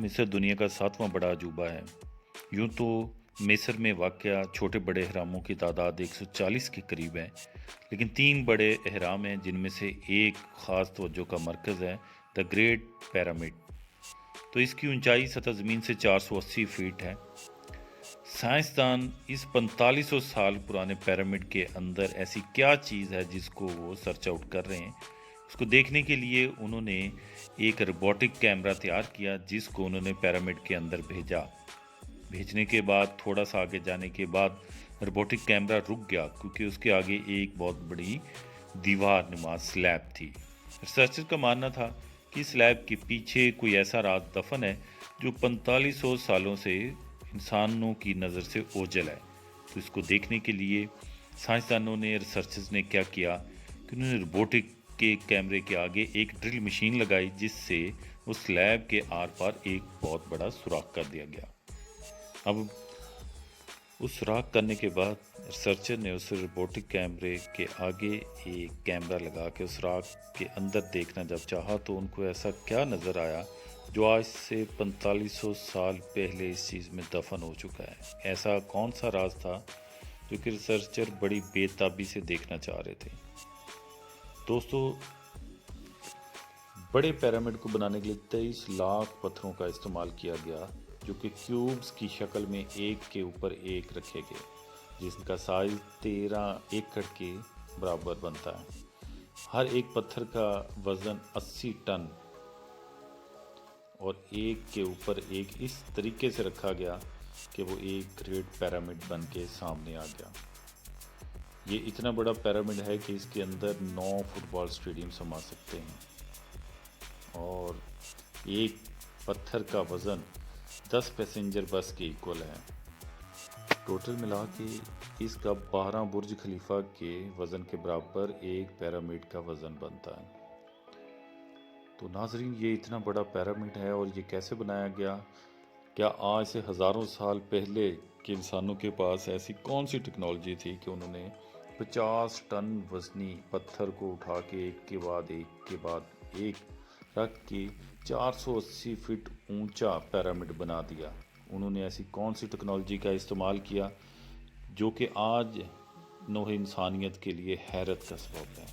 مصر دنیا کا 7واں بڑا عجوبہ ہے۔ یوں تو مصر میں واقع چھوٹے بڑے اہراموں کی تعداد 140 کے قریب ہے، لیکن 3 بڑے اہرام ہیں جن میں سے ایک خاص توجہ کا مرکز ہے، دا گریٹ پیرامڈ۔ تو اس کی اونچائی سطح زمین سے 480 فیٹ ہے۔ سائنسدان اس 4500 سال پرانے پیرامڈ کے اندر ایسی کیا چیز ہے جس کو وہ سرچ آؤٹ کر رہے ہیں، اس کو دیکھنے کے لیے انہوں نے ایک روبوٹک کیمرہ تیار کیا جس کو انہوں نے پیرامڈ کے اندر بھیجنے کے بعد تھوڑا سا آگے جانے کے بعد روبوٹک کیمرہ رک گیا کیونکہ اس کے آگے ایک بہت بڑی دیوار نما سلیب تھی۔ ریسرچر کا ماننا تھا کہ سلیب کے پیچھے کوئی ایسا راز دفن ہے جو 4500 سالوں سے انسانوں کی نظر سے اوجھل ہے۔ تو اس کو دیکھنے کے لیے سائنسدانوں نے ریسرچرز نے کیا کیا کہ انہوں نے روبوٹک کے کیمرے کے آگے ایک ڈرل مشین لگائی جس سے اس سلیب کے آر پار ایک بہت بڑا سوراخ کر دیا گیا۔ اب اس سوراخ کرنے کے بعد ریسرچر نے اس روبوٹک کیمرے کے آگے ایک کیمرہ لگا کے اس سوراخ کے اندر دیکھنا جب چاہا تو ان کو ایسا کیا نظر آیا جو آج سے 4500 سال پہلے اس چیز میں دفن ہو چکا ہے۔ ایسا کون سا راز تھا جو کہ ریسرچر بڑی بے تابی سے دیکھنا چاہ رہے تھے۔ دوستو، بڑے پیرامڈ کو بنانے کے لیے 23 لاکھ پتھروں کا استعمال کیا گیا جو کہ کیوبز کی شکل میں ایک کے اوپر ایک رکھے گئے، جس کا سائز 13 ایکڑ کے برابر بنتا ہے۔ ہر ایک پتھر کا وزن 80 ٹن اور ایک کے اوپر ایک اس طریقے سے رکھا گیا کہ وہ ایک گریٹ پیرامڈ بن کے سامنے آ گیا۔ یہ اتنا بڑا پیرامڈ ہے کہ اس کے اندر 9 فٹ بال اسٹیڈیم سما سکتے ہیں اور ایک پتھر کا وزن 10 پیسنجر بس کے ایکول ہے۔ ٹوٹل ملا کے اس کا 12 برج خلیفہ کے وزن کے برابر ایک پیرامڈ کا وزن بنتا ہے۔ تو ناظرین، یہ اتنا بڑا پیرامڈ ہے اور یہ کیسے بنایا گیا؟ کیا آج سے ہزاروں سال پہلے کے انسانوں کے پاس ایسی کون سی ٹیکنالوجی تھی کہ انہوں نے 50 ٹن وزنی پتھر کو اٹھا کے ایک کے بعد ایک رکھ کے 480 فٹ اونچا پیرامڈ بنا دیا؟ انہوں نے ایسی کون سی ٹیکنالوجی کا استعمال کیا جو کہ آج نوع انسانیت کے لیے حیرت کا سبب ہے؟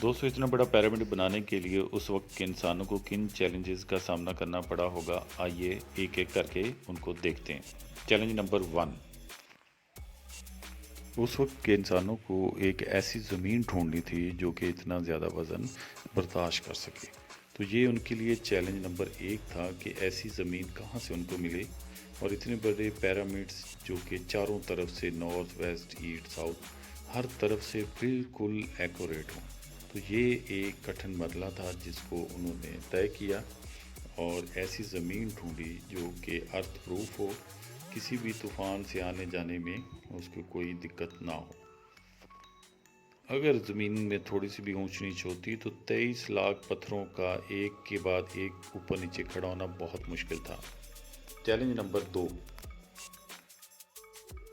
دوستو، اتنا بڑا پیرامڈ بنانے کے لیے اس وقت کے انسانوں کو کن چیلنجز کا سامنا کرنا پڑا ہوگا، آئیے ایک ایک کر کے ان کو دیکھتے ہیں۔ چیلنج نمبر 1، اس وقت کے انسانوں کو ایک ایسی زمین ڈھونڈنی تھی جو کہ اتنا زیادہ وزن برداشت کر سکے۔ تو یہ ان کے لیے چیلنج نمبر 1 تھا کہ ایسی زمین کہاں سے ان کو ملے اور اتنے بڑے پیرامڈز جو کہ چاروں طرف سے نارتھ ویسٹ ایسٹ ساؤتھ ہر طرف سے بالکل ایکوریٹ ہوں۔ تو یہ ایک کٹھن مرحلہ تھا جس کو انہوں نے طے کیا اور ایسی زمین ڈھونڈی جو کہ ارتھ پروف ہو، کسی بھی طوفان سے آنے جانے میں اس کو کوئی دقت نہ ہو۔ اگر زمین میں تھوڑی سی بھی اونچ نیچ ہوتی تو 23 لاکھ پتھروں کا ایک کے بعد ایک اوپر نیچے کھڑا ہونا بہت مشکل تھا۔ چیلنج نمبر 2،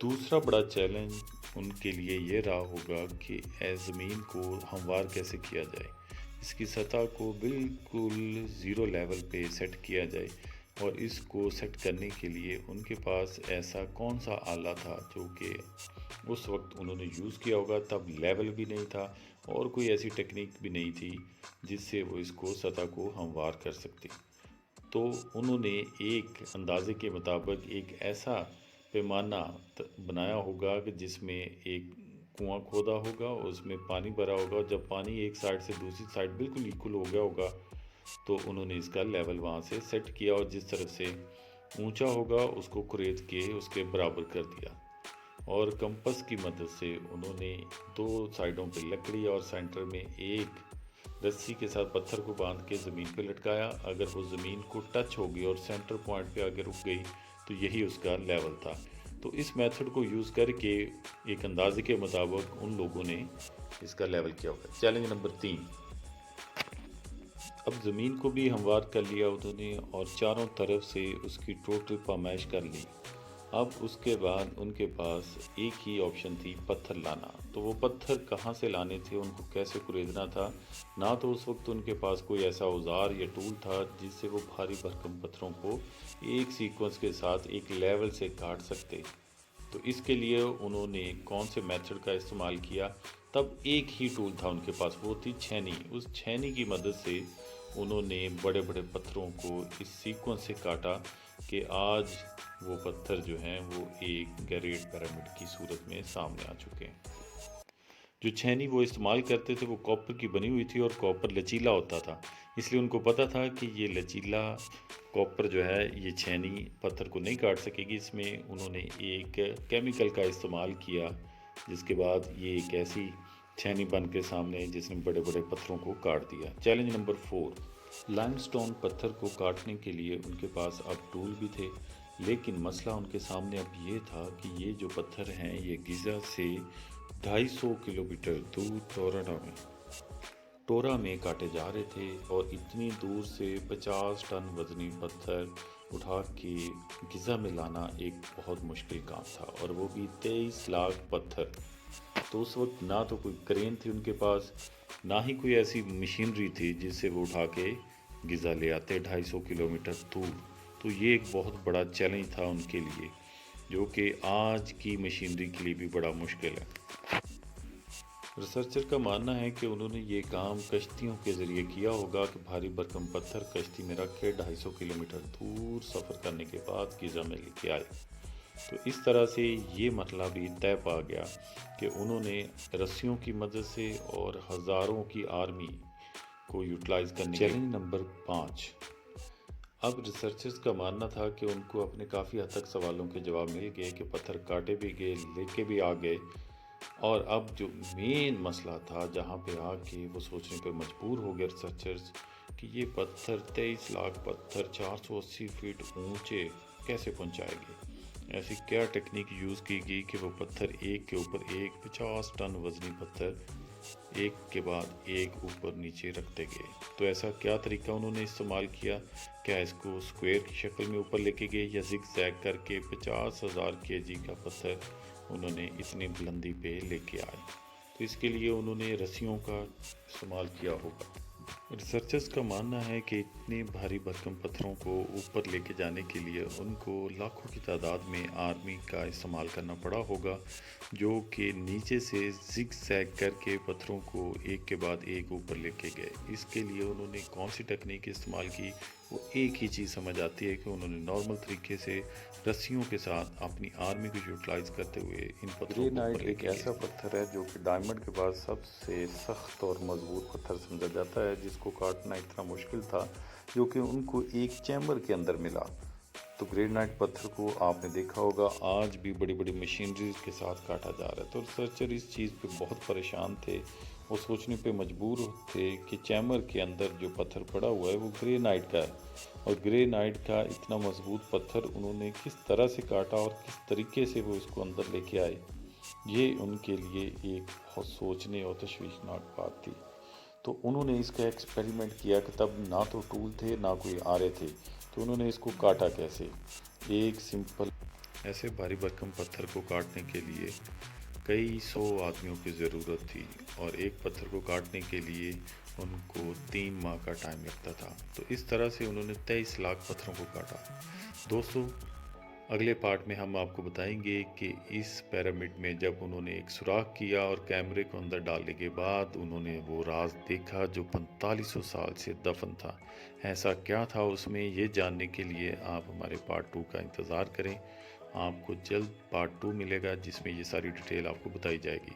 دوسرا بڑا چیلنج ان کے لیے یہ رہا ہوگا کہ زمین کو ہموار کیسے کیا جائے، اس کی سطح کو بالکل زیرو لیول پہ سیٹ کیا جائے، اور اس کو سیٹ کرنے کے لیے ان کے پاس ایسا کون سا آلہ تھا جو کہ اس وقت انہوں نے یوز کیا ہوگا۔ تب لیول بھی نہیں تھا اور کوئی ایسی ٹیکنیک بھی نہیں تھی جس سے وہ اس کو سطح کو ہموار کر سکتے۔ تو انہوں نے ایک اندازے کے مطابق ایک ایسا پیمانہ بنایا ہوگا کہ جس میں ایک کنواں کھودا ہوگا اور اس میں پانی بھرا ہوگا، جب پانی ایک سائڈ سے دوسری سائڈ بالکل ایکول ہو گیا ہوگا تو انہوں نے اس کا لیول وہاں سے سیٹ کیا اور جس طرف سے اونچا ہوگا اس کو کھرید کے اس کے برابر کر دیا، اور کمپس کی مدد سے انہوں نے 2 سائڈوں پہ لکڑی اور سینٹر میں ایک رسی کے ساتھ پتھر کو باندھ کے زمین پہ لٹکایا۔ اگر وہ زمین کو ٹچ ہوگی اور سینٹر پوائنٹ پہ آگے رک گئی تو یہی اس کا لیول تھا۔ تو اس میتھڈ کو یوز کر کے ایک اندازے کے مطابق ان لوگوں نے اس کا لیول کیا ہوگا۔ چیلنج نمبر 3، اب زمین کو بھی ہموار کر لیا انہوں نے اور چاروں طرف سے اس کی ٹوٹل پامائش کر لی۔ اب اس کے بعد ان کے پاس ایک ہی آپشن تھی، پتھر لانا۔ تو تو وہ پتھر کہاں سے لانے تھے، ان کو کیسے کریدنا تھا؟ نہ تو اس وقت ان کے پاس کوئی ایسا اوزار یا ٹول تھا جس سے وہ بھاری بھرکم پتھروں کو ایک سیکوینس کے ساتھ ایک لیول سے کاٹ سکتے۔ تو اس کے لیے انہوں نے کون سے میتھڈ کا استعمال کیا؟ تب ایک ہی ٹول تھا ان کے پاس، وہ تھی چھینی۔ اس چھینی کی مدد سے انہوں نے بڑے بڑے پتھروں کو اس سیکوینس سے کاٹا کہ آج وہ پتھر جو ہیں وہ ایک گریٹ پیرامڈ کی صورت میں سامنے آ چکے ہیں۔ جو چھینی وہ استعمال کرتے تھے وہ کاپر کی بنی ہوئی تھی، اور کاپر لچیلا ہوتا تھا، اس لیے ان کو پتہ تھا کہ یہ لچیلا کاپر جو ہے یہ چھینی پتھر کو نہیں کاٹ سکے گی۔ اس میں انہوں نے ایک کیمیکل کا استعمال کیا، جس کے بعد یہ ایک ایسی چھینی بن کے سامنے جس نے بڑے بڑے پتھروں کو کاٹ دیا۔ چیلنج نمبر 4، لائم سٹون پتھر کو کاٹنے کے لیے ان کے پاس اب ٹول بھی تھے، لیکن مسئلہ ان کے سامنے اب یہ تھا کہ یہ جو پتھر ہیں یہ گیزا سے 250 کلومیٹر دور ٹورا میں کاٹے جا رہے تھے، اور اتنی دور سے 50 ٹن وزنی پتھر اٹھا کے گیزا میں لانا ایک بہت مشکل کام تھا، اور وہ بھی 23 لاکھ پتھر۔ تو اس وقت نہ تو کوئی کرین تھی ان کے پاس، نہ ہی کوئی ایسی مشینری تھی جس سے وہ اٹھا کے گیزا لے آتے 250 کلومیٹر دور۔ تو یہ ایک بہت بڑا چیلنج تھا ان کے لیے، جو کہ آج کی مشینری کے لیے بھی بڑا مشکل ہے۔ ریسرچر کا ماننا ہے کہ انہوں نے یہ کام کشتیوں کے ذریعے کیا ہوگا کہ بھاری بھرکم پتھر کشتی میں رکھ کے 250 کلومیٹر دور سفر کرنے کے بعد گیزا میں لے کے آئے۔ تو اس طرح سے یہ مسئلہ بھی طے پا گیا کہ انہوں نے رسیوں کی مدد سے اور ہزاروں کی آرمی کو یوٹیلائز کرنے کے۔ چیلنج نمبر 5، اب ریسرچرز کا ماننا تھا کہ ان کو اپنے کافی حد تک سوالوں کے جواب مل گئے کہ پتھر کاٹے بھی گئے، لے کے بھی آ گئے، اور اب جو مین مسئلہ تھا جہاں پہ آ کے وہ سوچنے پہ مجبور ہو گئے ریسرچرز کہ یہ پتھر 23 لاکھ پتھر 480 فٹ اونچے کیسے پہنچائے گئے؟ ایسی کیا ٹیکنیک یوز کی گئی کہ وہ پتھر ایک کے اوپر ایک 50 ٹن وزنی پتھر ایک کے بعد ایک اوپر نیچے رکھتے گئے؟ تو ایسا کیا طریقہ انہوں نے استعمال کیا؟ کیا اس کو اسکوائر کی شکل میں اوپر لے کے گئے، یا زگ زیگ کر کے 50,000 kg کا پتھر انہوں نے اتنی بلندی پہ لے کے آئے؟ تو اس کے لیے انہوں نے رسیوں کا استعمال کیا ہوگا۔ ریسرچرز کا ماننا ہے کہ اتنے بھاری بھرکم پتھروں کو اوپر لے کے جانے کے لیے ان کو لاکھوں کی تعداد میں آرمی کا استعمال کرنا پڑا ہوگا، جو کہ نیچے سے زگ زیگ کر کے پتھروں کو ایک کے بعد ایک اوپر لے کے گئے۔ اس کے لیے انہوں نے کون سی ٹیکنیک استعمال کی؟ وہ ایک ہی چیز سمجھ آتی ہے کہ انہوں نے نارمل طریقے سے رسیوں کے ساتھ اپنی آرمی کو یوٹیلائز کرتے ہوئے ان پتھروں کو اوپر لے کے گئے۔ ایک ایسا پتھر ہے جو کہ ڈائمنڈ کے بعد سب سے سخت اور مضبوط پتھر سمجھا جاتا ہے، جس کو کاٹنا اتنا مشکل تھا جو کہ ان کو ایک چیمبر کے اندر ملا۔ تو گرینائٹ پتھر کو آپ نے دیکھا ہوگا آج بھی بڑی بڑی مشینریز کے ساتھ کاٹا جا رہا ہے۔ تو ریسرچر اس چیز پہ بہت پریشان تھے، وہ سوچنے پہ مجبور تھے کہ چیمبر کے اندر جو پتھر پڑا ہوا ہے وہ گرینائٹ کا ہے، اور گرینائٹ کا اتنا مضبوط پتھر انہوں نے کس طرح سے کاٹا اور کس طریقے سے وہ اس کو اندر لے کے آئے؟ یہ ان کے لیے ایک بہت سوچنے اور تشویشناک بات تھی۔ تو انہوں نے اس کا ایکسپیریمنٹ کیا کہ تب نہ تو ٹول تھے نہ کوئی آرے تھے، تو انہوں نے اس کو کاٹا کیسے؟ ایک سمپل ایسے بھاری بھرکم پتھر کو کاٹنے کے لیے کئی 100 آدمیوں کی ضرورت تھی، اور ایک پتھر کو کاٹنے کے لیے ان کو 3 ماہ کا ٹائم لگتا تھا۔ تو اس طرح سے انہوں نے 23 لاکھ پتھروں کو کاٹا۔ دوستو، اگلے پارٹ میں ہم آپ کو بتائیں گے کہ اس پیرامڈ میں جب انہوں نے ایک سوراخ کیا اور کیمرے کو اندر ڈالنے کے بعد انہوں نے وہ راز دیکھا جو 4500 سال سے دفن تھا، ایسا کیا تھا اس میں؟ یہ جاننے کے لیے آپ ہمارے پارٹ 2 کا انتظار کریں۔ آپ کو جلد پارٹ 2 ملے گا جس میں یہ ساری ڈیٹیل آپ کو بتائی جائے گی۔